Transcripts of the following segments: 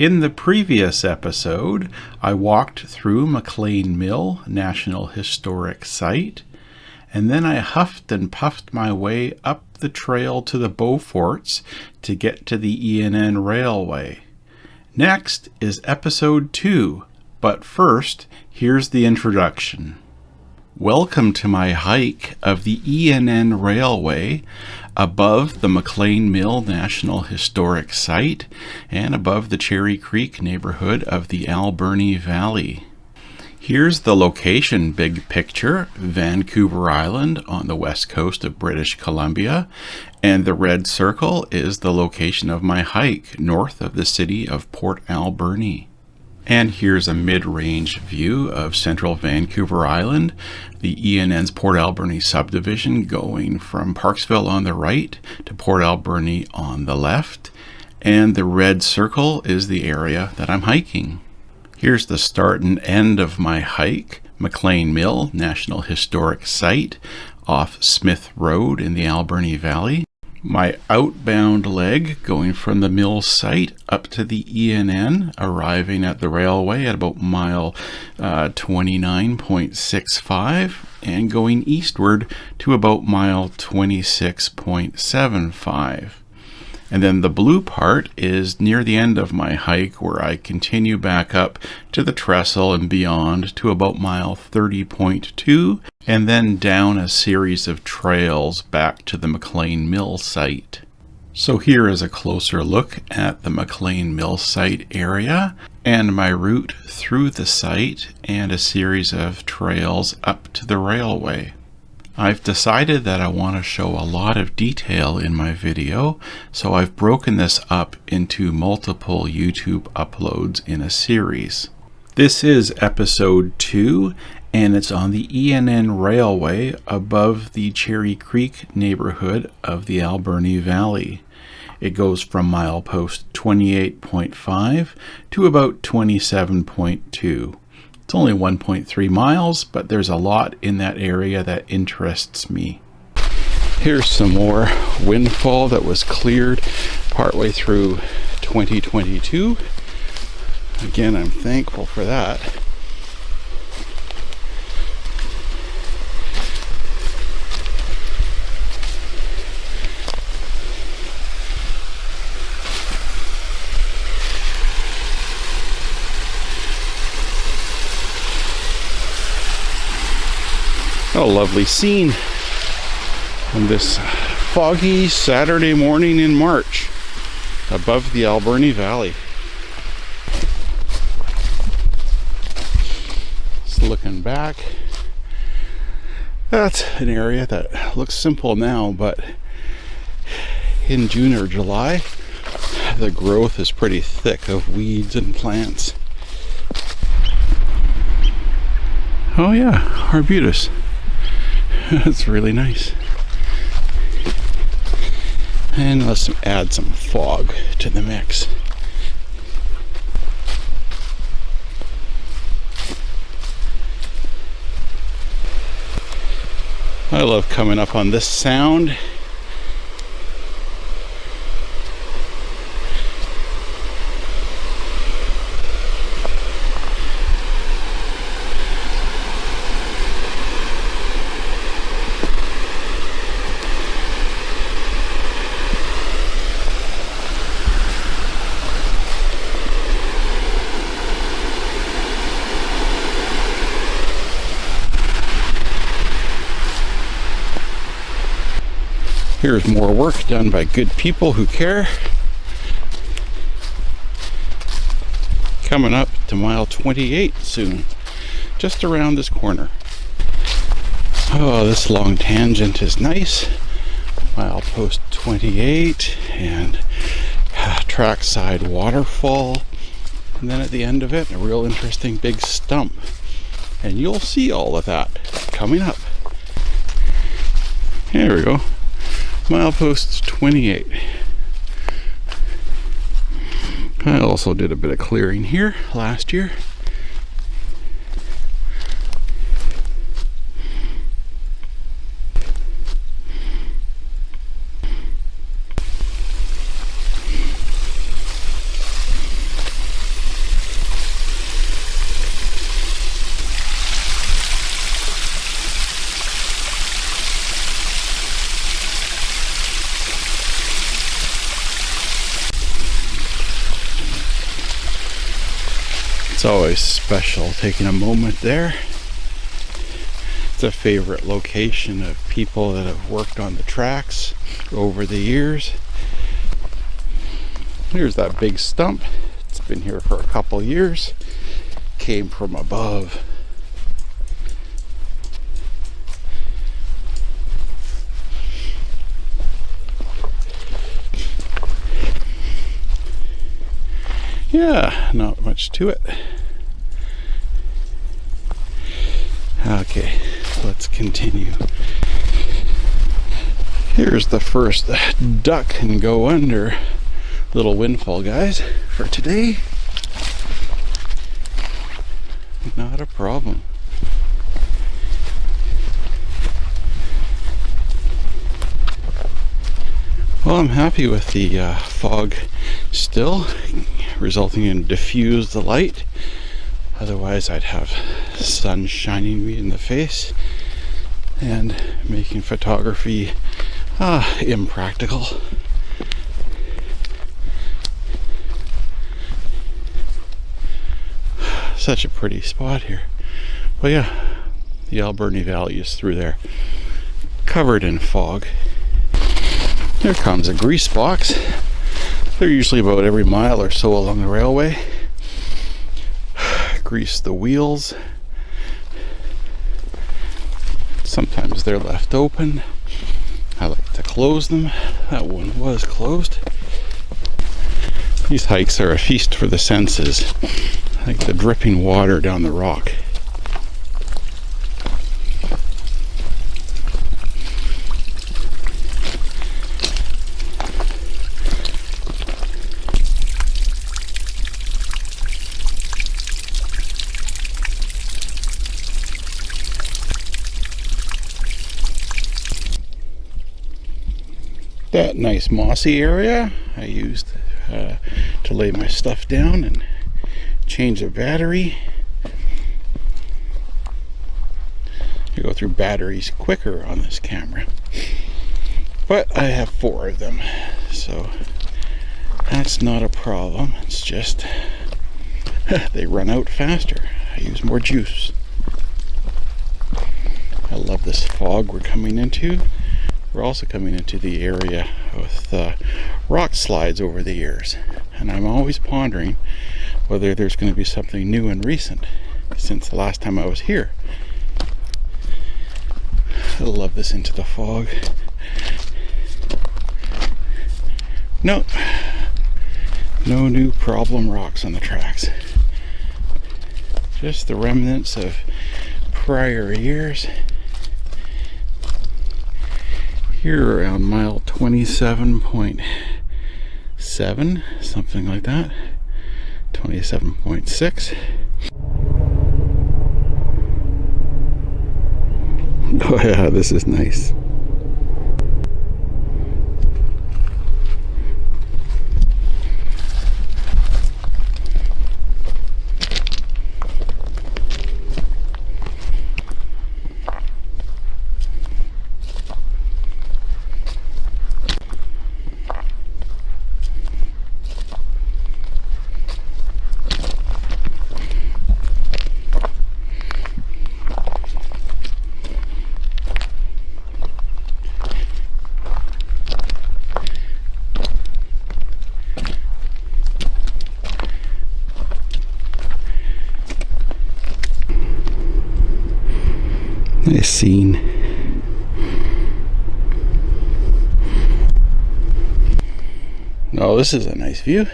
In the previous episode, I walked through McLean Mill National Historic Site, and then I huffed and puffed my way up the trail to the Beauforts to get to the E&N Railway. Next is Episode 2, but first, here's the introduction. Welcome to my hike of the E&N Railway above the McLean Mill National Historic Site and above the Cherry Creek neighborhood of the Alberni Valley. Here's the location big picture: Vancouver Island on the west coast of British Columbia, and the red circle is the location of my hike north of the city of Port Alberni. And here's a mid-range view of central Vancouver Island, the E&N's Port Alberni subdivision going from Parksville on the right to Port Alberni on the left, and the red circle is the area that I'm hiking. Here's the start and end of my hike: McLean Mill National Historic Site off Smith Road in the Alberni Valley. My outbound leg going from the mill site up to the E&N, arriving at the railway at about mile 29.65 and going eastward to about mile 26.75. And then the blue part is near the end of my hike, where I continue back up to the Trestle and beyond to about mile 30.2, and then down a series of trails back to the McLean Mill site. So here is a closer look at the McLean Mill site area and my route through the site and a series of trails up to the railway. I've decided that I want to show a lot of detail in my video, so I've broken this up into multiple YouTube uploads in a series. This is Episode 2, and it's on the E&N Railway above the Cherry Creek neighborhood of the Alberni Valley. It goes from milepost 28.5 to about 27.2. It's only 1.3 miles, but there's a lot in that area that interests me. Here's some more windfall that was cleared partway through 2022. Again, I'm thankful for that. What a lovely scene on this foggy Saturday morning in March above the Alberni Valley. Just looking back, that's an area that looks simple now, but in June or July, the growth is pretty thick of weeds and plants. Oh yeah, arbutus. That's really nice. And let's add some fog to the mix. I love coming up on this sound. Here's more work done by good people who care. Coming up to mile 28 soon, just around this corner. Oh, this long tangent is nice. Milepost 28 and trackside waterfall. And then at the end of it, a real interesting big stump. And you'll see all of that coming up. There we go. Milepost 28. I also did a bit of clearing here last year. It's always special taking a moment there. It's a favorite location of people that have worked on the tracks over the years. Here's that big stump. It's been here for a couple years. Came from above. Yeah, not much to it. Okay, let's continue. Here's the first duck and go under little windfall, guys, for today. Not a problem. Well, I'm happy with the fog still, resulting in diffuse the light. Otherwise I'd have sun shining me in the face and making photography impractical. Such a pretty spot here. But yeah, the Alberni Valley is through there, covered in fog. Here comes a grease box. They're usually about every mile or so along the railway. Grease the wheels. Sometimes they're left open. I like to close them. That one was closed. These hikes are a feast for the senses, like the dripping water down the rock. That nice mossy area I used to lay my stuff down and change the battery. You go through batteries quicker on this camera, but I have 4 of them, so that's not a problem. It's just they run out faster. I use more juice. I love this fog we're coming into. We're also coming into the area with rock slides over the years, and I'm always pondering whether there's going to be something new and recent since the last time I was here. I love this into the fog. No new problem rocks on the tracks. Just the remnants of prior years. Here around mile 27.7, something like that. 27.6. Oh yeah, this is nice. Nice scene. Oh, this is a nice view.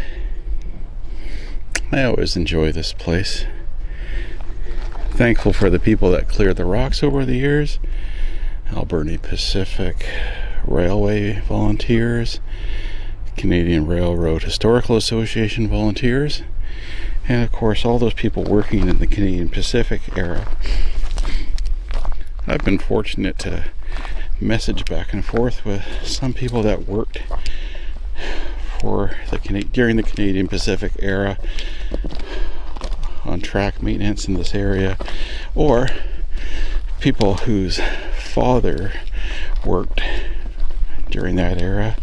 I always enjoy this place. Thankful for the people that cleared the rocks over the years. Alberni Pacific Railway volunteers, Canadian Railroad Historical Association volunteers, and of course all those people working in the Canadian Pacific era. I've been fortunate to message back and forth with some people that worked for during the Canadian Pacific era on track maintenance in this area, or people whose father worked during that era,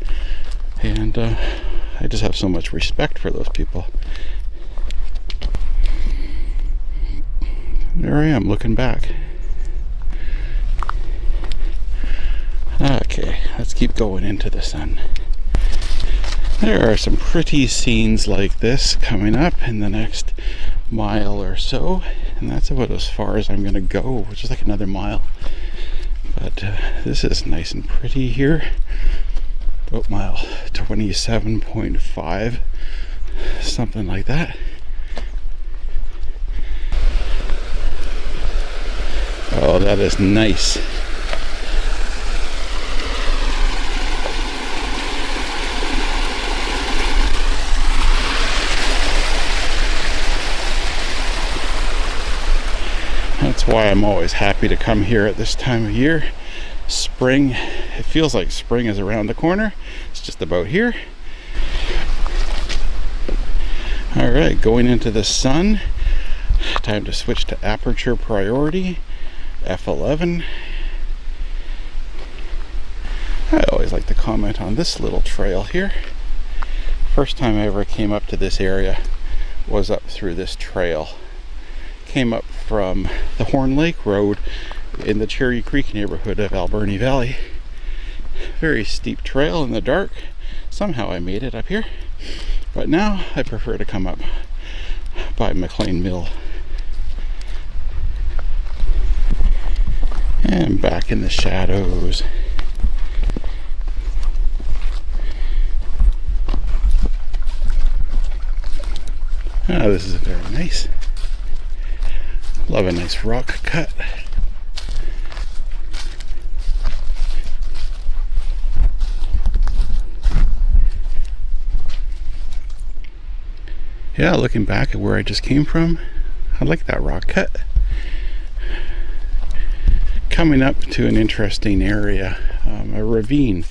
and I just have so much respect for those people. There I am looking back. Okay, let's keep going into the sun. There are some pretty scenes like this coming up in the next mile or so, and that's about as far as I'm going to go, which is like another mile. But this is nice and pretty here. About mile 27.5, something like that. Oh, that is nice. That's why I'm always happy to come here at this time of year. Spring, it feels like spring is around the corner. It's just about here. All right, going into the sun. Time to switch to aperture priority, F11. I always like to comment on this little trail here. First time I ever came up to this area was up through this trail. Came up from the Horn Lake Road in the Cherry Creek neighborhood of Alberni Valley. Very steep trail in the dark. Somehow I made it up here, but now I prefer to come up by McLean Mill. And back in the shadows. Ah, this is very nice. Love a nice rock cut. Yeah, looking back at where I just came from, I like that rock cut. Coming up to an interesting area, a ravine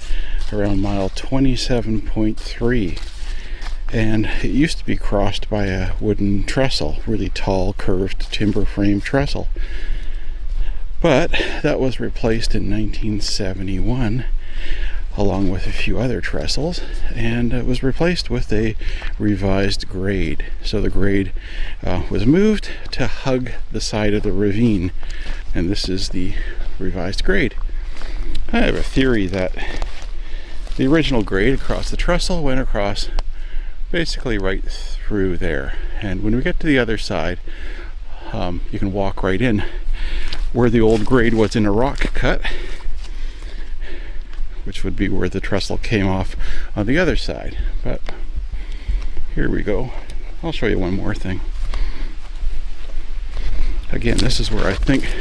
around mile 27.3. And it used to be crossed by a wooden trestle, really tall, curved timber frame trestle. But that was replaced in 1971, along with a few other trestles, and it was replaced with a revised grade. So the grade was moved to hug the side of the ravine, and this is the revised grade. I have a theory that the original grade across the trestle went across basically right through there, and when we get to the other side, you can walk right in where the old grade was in a rock cut, which would be where the trestle came off on the other side. But here we go. I'll show you one more thing. Again, this is where I think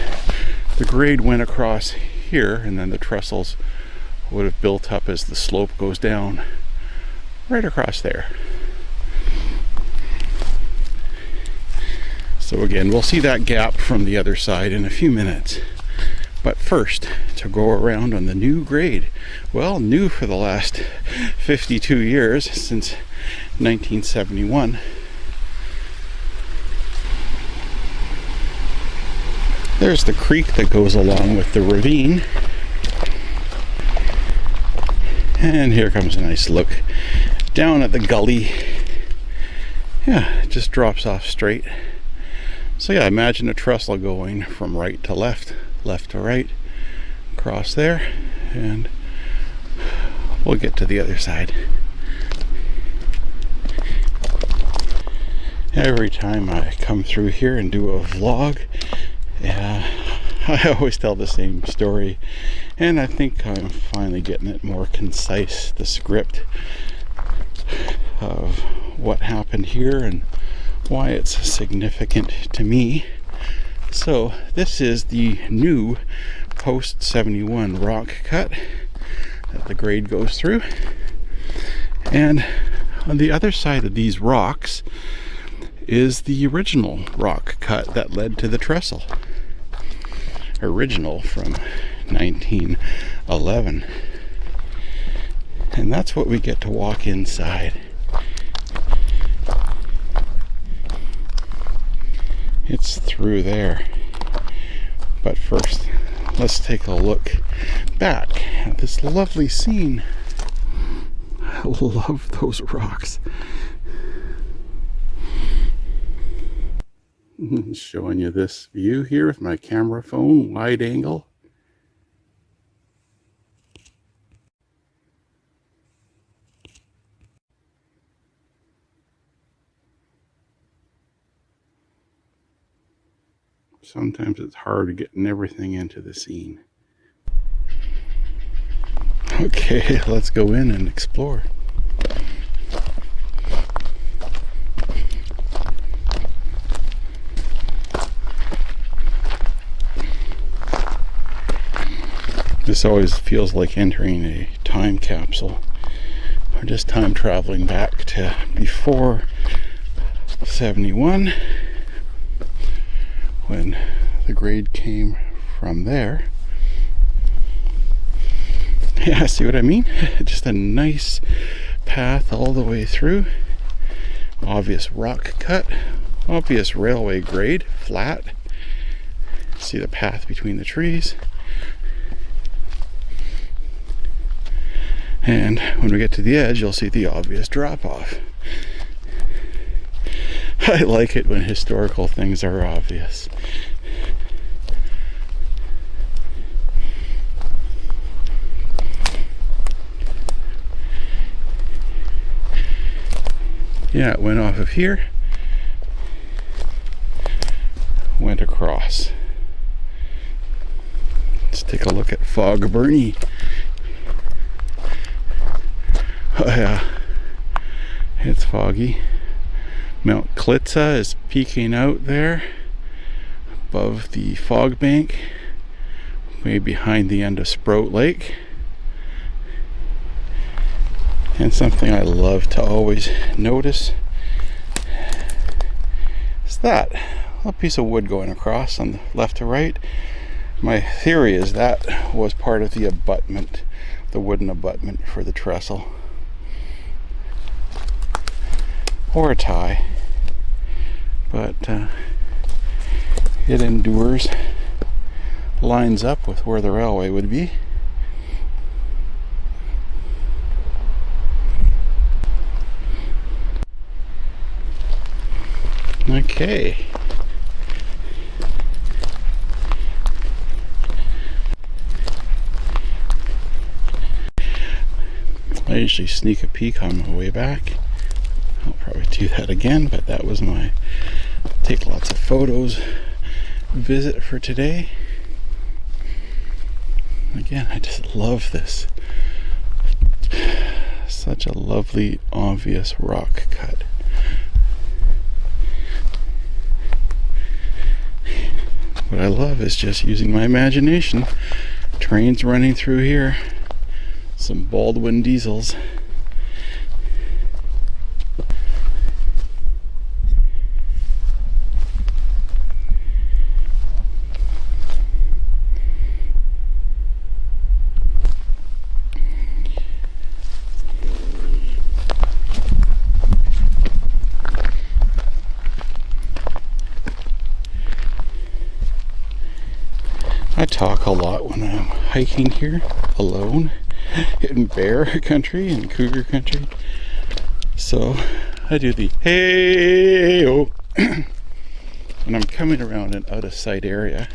the grade went across here, and then the trestles would have built up as the slope goes down right across there. So again, we'll see that gap from the other side in a few minutes. But first, to go around on the new grade. Well, new for the last 52 years, since 1971. There's the creek that goes along with the ravine. And here comes a nice look down at the gully. Yeah, it just drops off straight. So yeah, imagine a trestle going from right to left, left to right, across there, and we'll get to the other side. Every time I come through here and do a vlog, I always tell the same story, and I think I'm finally getting it more concise, the script of what happened here and why it's significant to me. So this is the new post 71 rock cut that the grade goes through, and on the other side of these rocks is the original rock cut that led to the trestle. Original from 1911. And that's what we get to walk inside. It's through there. But first, let's take a look back at this lovely scene. I love those rocks. Showing you this view here with my camera phone, wide angle. Sometimes it's hard getting everything into the scene. Okay, let's go in and explore. This always feels like entering a time capsule, or just time traveling back to before 71, when the grade came from there. Yeah, see what I mean? Just a nice path all the way through. Obvious rock cut, obvious railway grade, flat. See the path between the trees. And when we get to the edge, you'll see the obvious drop-off. I like it when historical things are obvious. Yeah, it went off of here, went across. Let's take a look at Port Alberni. Oh yeah, it's foggy. Mount Klitza is peeking out there above the fog bank, way behind the end of Sprout Lake. And something I love to always notice is that little piece of wood going across on the left to right. My theory is that was part of the abutment, the wooden abutment for the trestle. Or a tie, but it endures, lines up with where the railway would be. Okay. I usually sneak a peek on my way back. I'll probably do that again, but that was my take lots of photos visit for today. Again, I just love this. Such a lovely, obvious rock cut. What I love is just using my imagination. Trains running through here. Some Baldwin diesels. I talk a lot when I'm hiking here alone in bear country and cougar country, so I do the hey-oh when I'm coming around an out of sight area.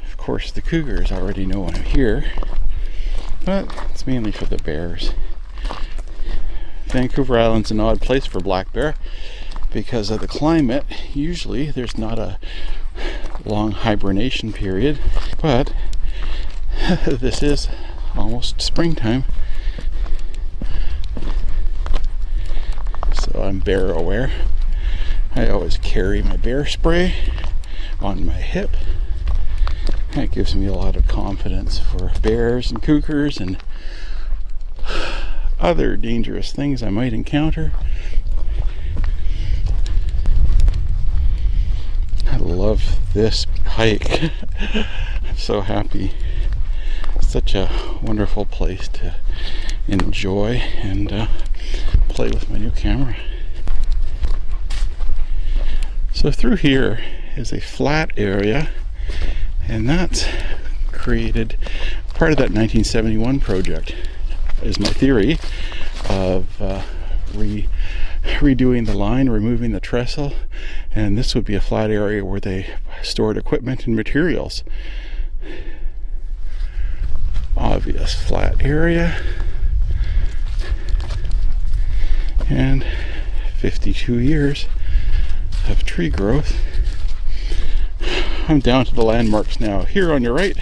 Of course the cougars already know I'm here, but it's mainly for the bears. Vancouver Island's an odd place for black bear because of the climate. Usually there's not a long hibernation period, but this is almost springtime, so I'm bear aware. I always carry my bear spray on my hip. That gives me a lot of confidence for bears and cougars and other dangerous things I might encounter. I love this hike. I'm so happy. Such a wonderful place to enjoy and play with my new camera. So through here is a flat area, and that's created part of that 1971 project, is my theory of redoing the line, removing the trestle, and this would be a flat area where they stored equipment and materials. Obvious flat area, and 52 years of tree growth. I'm down to the landmarks now. Here on your right,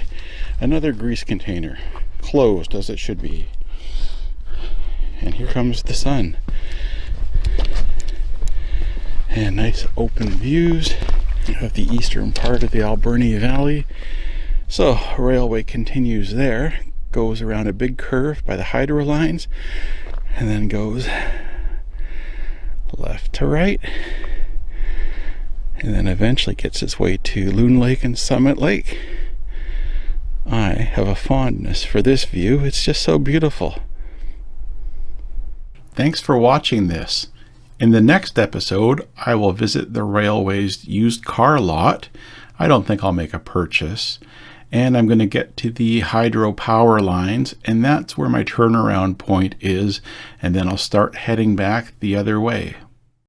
another grease container, closed as it should be. And here comes the sun. And nice open views of the eastern part of the Alberni Valley. So railway continues there, goes around a big curve by the hydro lines, and then goes left to right, and then eventually gets its way to Loon Lake and Summit Lake. I have a fondness for this view. It's just so beautiful. Thanks for watching this. In the next episode, I will visit the railway's used car lot. I don't think I'll make a purchase. And I'm going to get to the hydro power lines, and that's where my turnaround point is, and then I'll start heading back the other way.